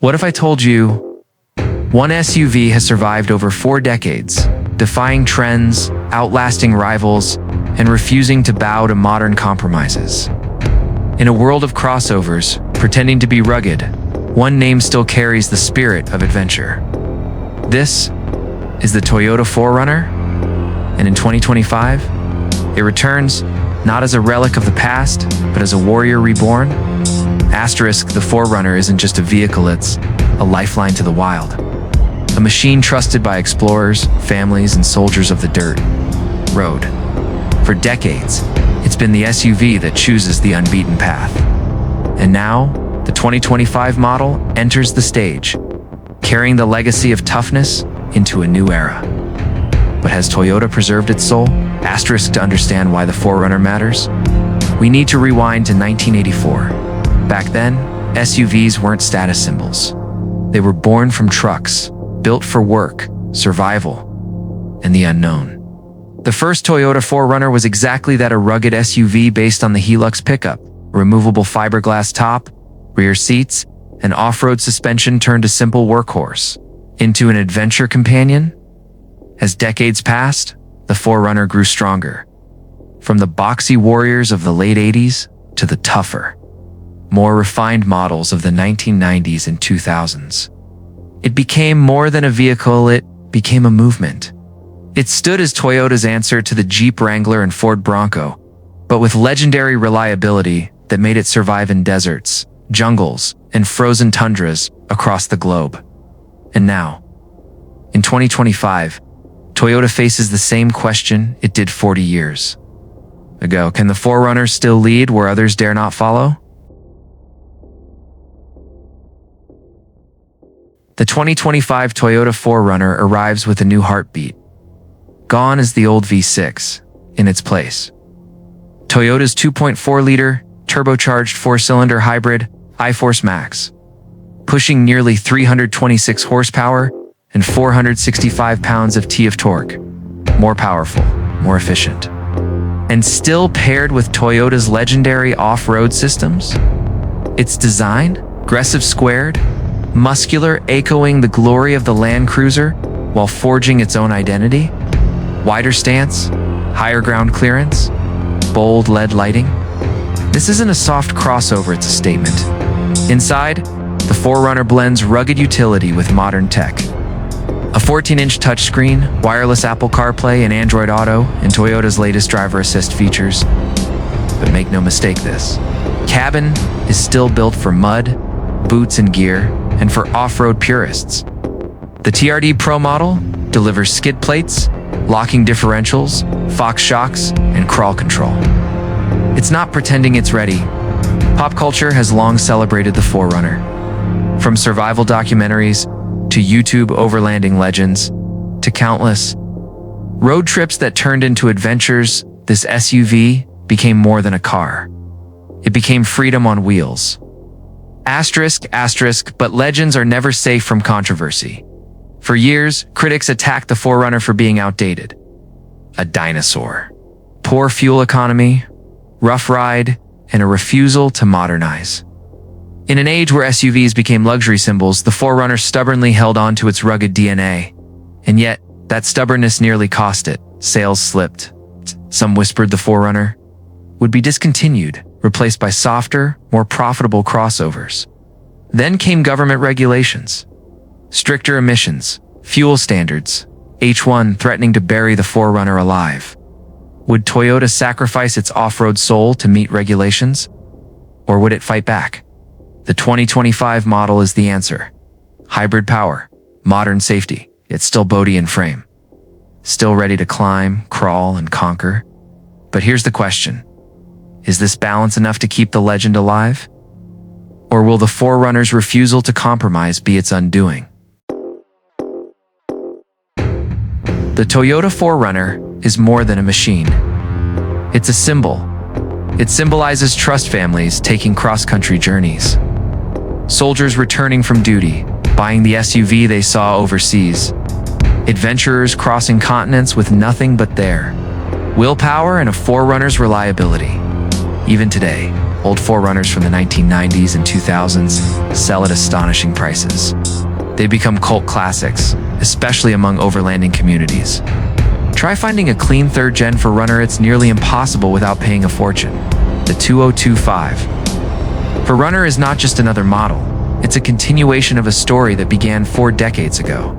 What if I told you one SUV has survived over 4 decades, defying trends, outlasting rivals, and refusing to bow to modern compromises? In a world of crossovers, pretending to be rugged, one name still carries the spirit of adventure. This is the Toyota 4Runner, and in 2025, it returns not as a relic of the past, but as a warrior reborn. Asterisk, the 4Runner isn't just a vehicle, it's a lifeline to the wild. A machine trusted by explorers, families, and soldiers of the dirt road. For decades, it's been the SUV that chooses the unbeaten path. And now, the 2025 model enters the stage, carrying the legacy of toughness into a new era. But has Toyota preserved its soul? Asterisk, to understand why the 4Runner matters, we need to rewind to 1984. Back then, SUVs weren't status symbols. They were born from trucks, built for work, survival, and the unknown. The first Toyota 4Runner was exactly that, a rugged SUV based on the Hilux pickup. A removable fiberglass top, rear seats, and off-road suspension turned a simple workhorse into an adventure companion. As decades passed, the 4Runner grew stronger. From the boxy warriors of the late 80s to the tougher, more refined models of the 1990s and 2000s. It became more than a vehicle, it became a movement. It stood as Toyota's answer to the Jeep Wrangler and Ford Bronco, but with legendary reliability that made it survive in deserts, jungles, and frozen tundras across the globe. And now, in 2025, Toyota faces the same question it did 40 years ago. Can the 4Runner still lead where others dare not follow? The 2025 Toyota 4Runner arrives with a new heartbeat. Gone is the old V6. In its place, Toyota's 2.4-liter, turbocharged 4-cylinder hybrid iForce Max, pushing nearly 326 horsepower and 465 pounds-feet of torque. More powerful, more efficient, and still paired with Toyota's legendary off-road systems. Its design, aggressive squared, muscular, echoing the glory of the Land Cruiser while forging its own identity. Wider stance, higher ground clearance, bold LED lighting. This isn't a soft crossover, it's a statement. Inside, the 4Runner blends rugged utility with modern tech. A 14-inch touchscreen, wireless Apple CarPlay and Android Auto, and Toyota's latest driver assist features. But make no mistake, this cabin is still built for mud, boots and gear, and for off-road purists. The TRD Pro model delivers skid plates, locking differentials, Fox shocks, and crawl control. It's not pretending it's ready. Pop culture has long celebrated the 4Runner. From survival documentaries to YouTube overlanding legends to countless road trips that turned into adventures, this SUV became more than a car. It became freedom on wheels. Asterisk, but legends are never safe from controversy. For years, critics attacked the 4Runner for being outdated. A dinosaur. Poor fuel economy, rough ride, and a refusal to modernize. In an age where SUVs became luxury symbols, the 4Runner stubbornly held on to its rugged DNA. And yet, that stubbornness nearly cost it. Sales slipped. Some whispered the 4Runner would be discontinued, replaced by softer, more profitable crossovers. Then came government regulations. Stricter emissions, fuel standards, H1 threatening to bury the 4Runner alive. Would Toyota sacrifice its off-road soul to meet regulations? Or would it fight back? The 2025 model is the answer. Hybrid power, modern safety, yet still boaty in frame. Still ready to climb, crawl, and conquer. But here's the question. Is this balance enough to keep the legend alive? Or will the 4Runner's refusal to compromise be its undoing? The Toyota 4Runner is more than a machine. It's a symbol. It symbolizes trust families taking cross-country journeys. Soldiers returning from duty, buying the SUV they saw overseas. Adventurers crossing continents with nothing but their willpower and a 4Runner's reliability. Even today, old 4Runners from the 1990s and 2000s sell at astonishing prices. They become cult classics, especially among overlanding communities. Try finding a clean third-gen 4Runner. It's nearly impossible without paying a fortune. The 2025. 4Runner is not just another model. It's a continuation of a story that began 4 decades ago.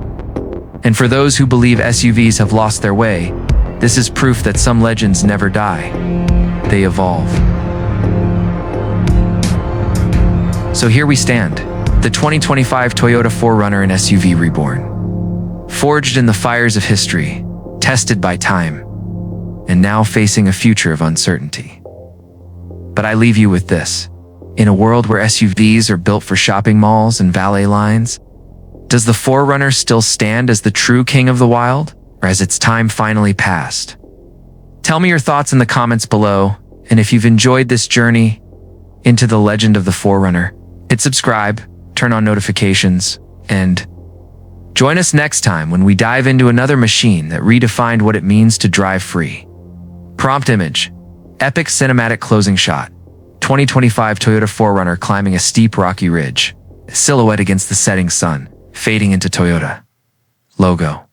And for those who believe SUVs have lost their way, this is proof that some legends never die. They evolve. So here we stand, the 2025 Toyota 4Runner and SUV Reborn. Forged in the fires of history, tested by time, and now facing a future of uncertainty. But I leave you with this. In a world where SUVs are built for shopping malls and valet lines, does the 4Runner still stand as the true king of the wild, or has its time finally passed? Tell me your thoughts in the comments below, and if you've enjoyed this journey into the legend of the 4Runner, hit subscribe, turn on notifications, and join us next time when we dive into another machine that redefined what it means to drive free. Prompt image, epic cinematic closing shot, 2025 Toyota 4Runner climbing a steep rocky ridge, silhouette against the setting sun, fading into Toyota logo.